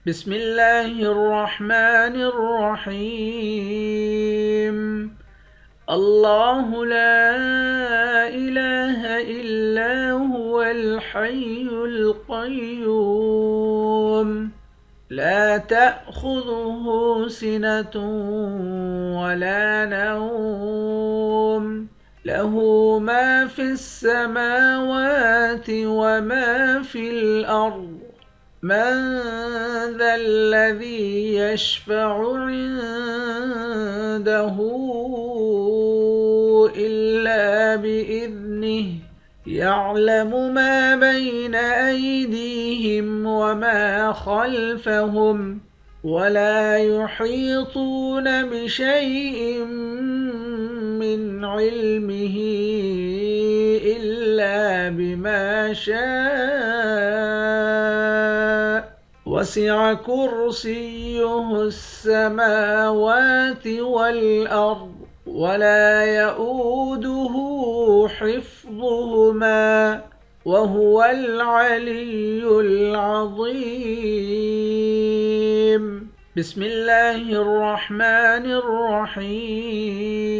بسم الله الرحمن الرحيم. الله لا إله إلا هو الحي القيوم لا تأخذه سنة ولا نوم له ما في السماوات وما في الأرض من ذا الذي يشفع عنده إلا بإذنه يعلم ما بين أيديهم وما خلفهم ولا يحيطون بشيء من علمه إلا بما شاء وسع كرسيه السماوات والأرض ولا يؤوده حفظهما وهو العلي العظيم. بسم الله الرحمن الرحيم.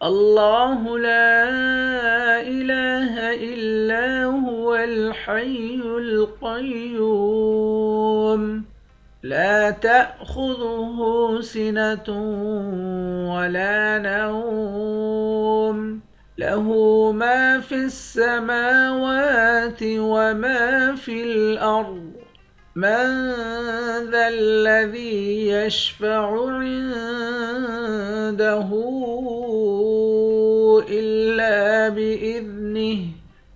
الله لا إله إلا هو الحي القيوم لا تأخذه سنة ولا نوم له ما في السماوات وما في الأرض من ذا الذي يشفع عنده إلا بإذنه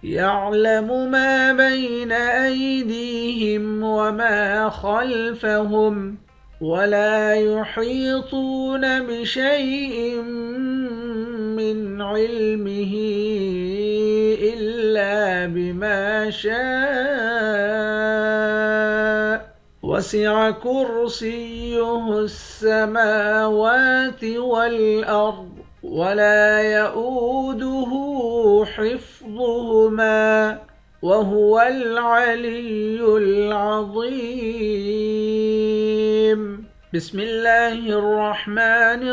يعلم ما بين أيديهم وما خلفهم ولا يحيطون بشيء من علمه إلا بما شاء وسع كرسيه السماوات والأرض ولا يؤوده حفظهما وهو العلي العظيم. بسم الله الرحمن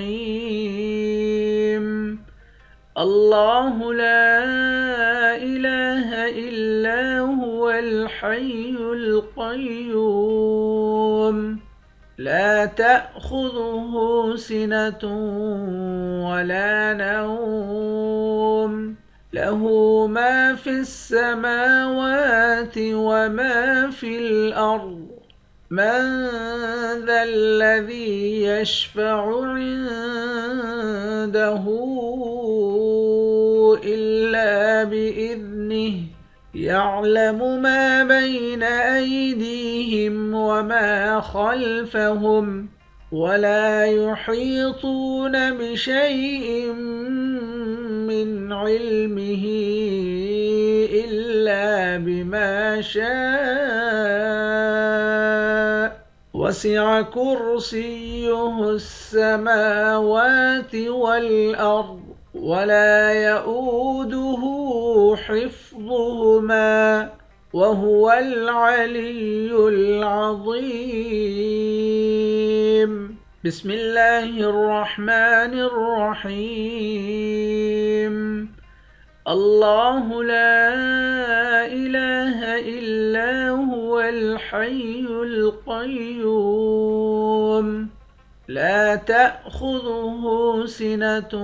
الرحيم. الله لا إله إلا هو الحي القيوم لا تأخذه سنة ولا نوم له ما في السماوات وما في الأرض من ذا الذي يشفع عنده إلا بإذنه يعلم ما بين أيديهم وما خلفهم ولا يحيطون بشيء من علمه إلا بما شاء وسع كرسيه السماوات والأرض ولا يؤوده حفظهما وهو العلي العظيم. بسم الله الرحمن الرحيم. الله لا إله إلا هو الحي القيوم لا تأخذه سنة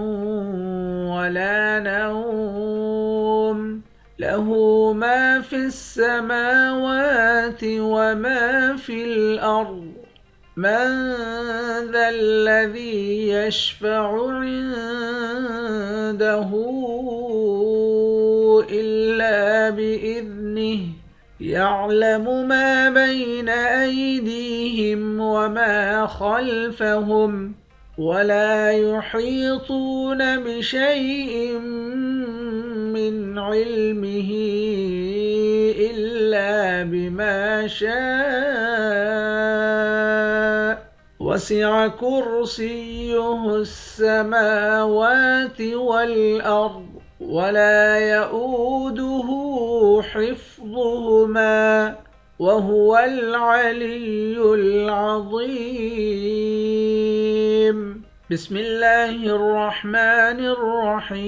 ولا نوم له ما في السماوات وما في الأرض من ذا الذي يشفع عنده إلا بإذنه يعلم ما بين أيديهم وما خلفهم ولا يحيطون بشيء من علمه إلا بما شاء وسع كرسيه السماوات والأرض ولا يؤوده حفظهما وهو العلي العظيم. بسم الله الرحمن الرحيم.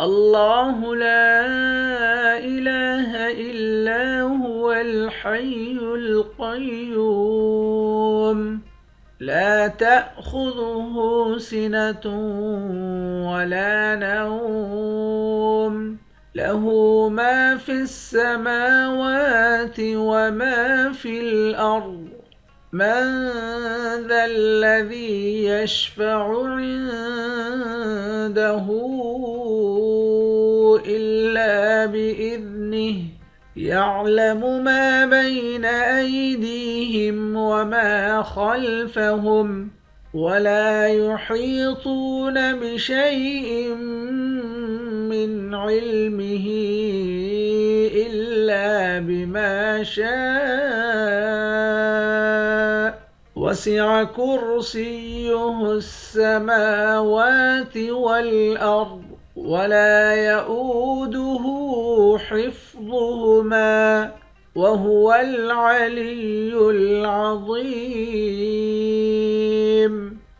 الله لا إله إلا هو الحي القيوم لا تأخذه سنة ولا نوم له ما في السماوات وما في الأرض من ذا الذي يشفع عنده إلا بإذنه يعلم ما بين أيديهم وما خلفهم ولا يحيطون بشيء من علمه إلا بما شاء وسع كرسيه السماوات والأرض ولا يؤوده حفظهما وهو العلي العظيم.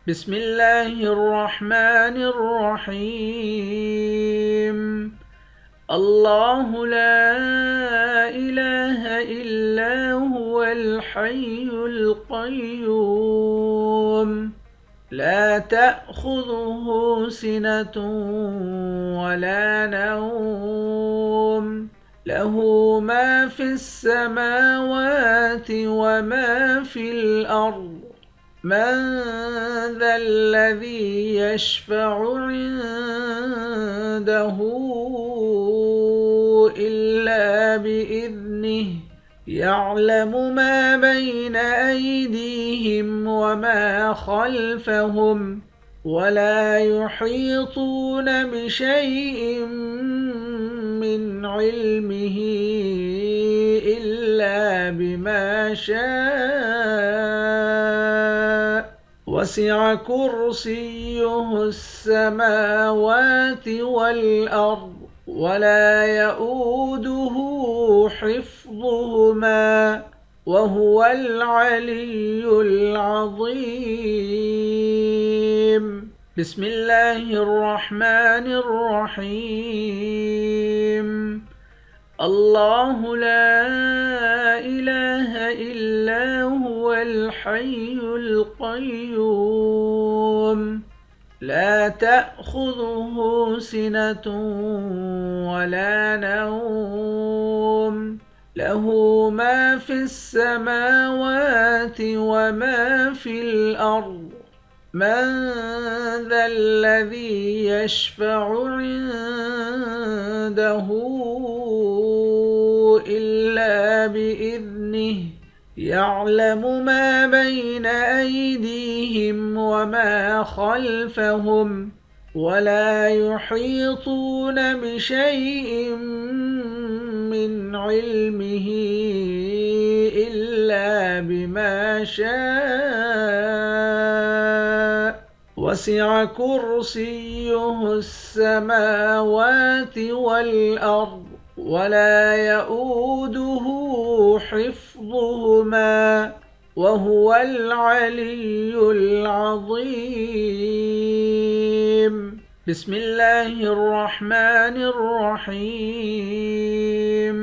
بسم الله الرحمن الرحيم. الله لا إله إلا هو الحي القيوم لا تأخذه سنة ولا نوم له ما في السماوات وما في الأرض من ذا الذي يشفع عنده إلا بإذنه يعلم ما بين أيديهم وما خلفهم ولا يحيطون بشيء من علمه إلا بما شاء وسع كرسيه السماوات والأرض ولا يؤوده حفظهما وهو العلي العظيم. بسم الله الرحمن الرحيم. الله لا إله إلا هو الحي القيوم لا تأخذه سنة ولا نوم له ما في السماوات وما في الأرض من ذا الذي يشفع عنده إلا بإذنه يعلم ما بين أيديهم وما خلفهم ولا يحيطون بشيء من علمه إلا بما شاء وسع كرسيه السماوات والأرض ولا يؤوده حفظهما وهو العلي العظيم. بسم الله الرحمن الرحيم.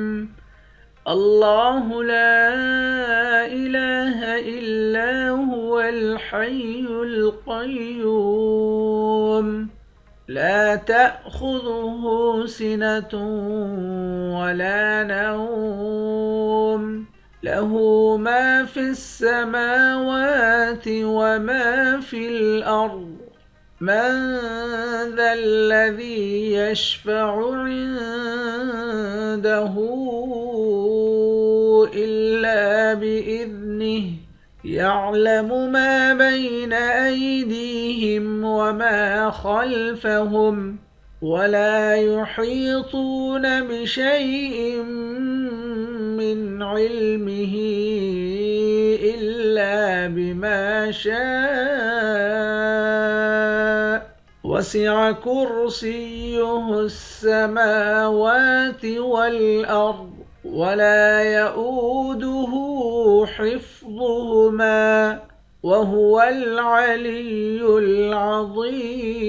الله لا إله إلا هو الحي القيوم لا تأخذه سنة ولا نوم له ما في السماوات وما في الأرض من ذا الذي يشفع عنده إلا بإذنه يعلم ما بين أيديهم وما خلفهم ولا يحيطون بشيء من علمه إلا بما شاء وسع كرسيه السماوات والأرض ولا يؤوده حفظهما وهو العلي العظيم.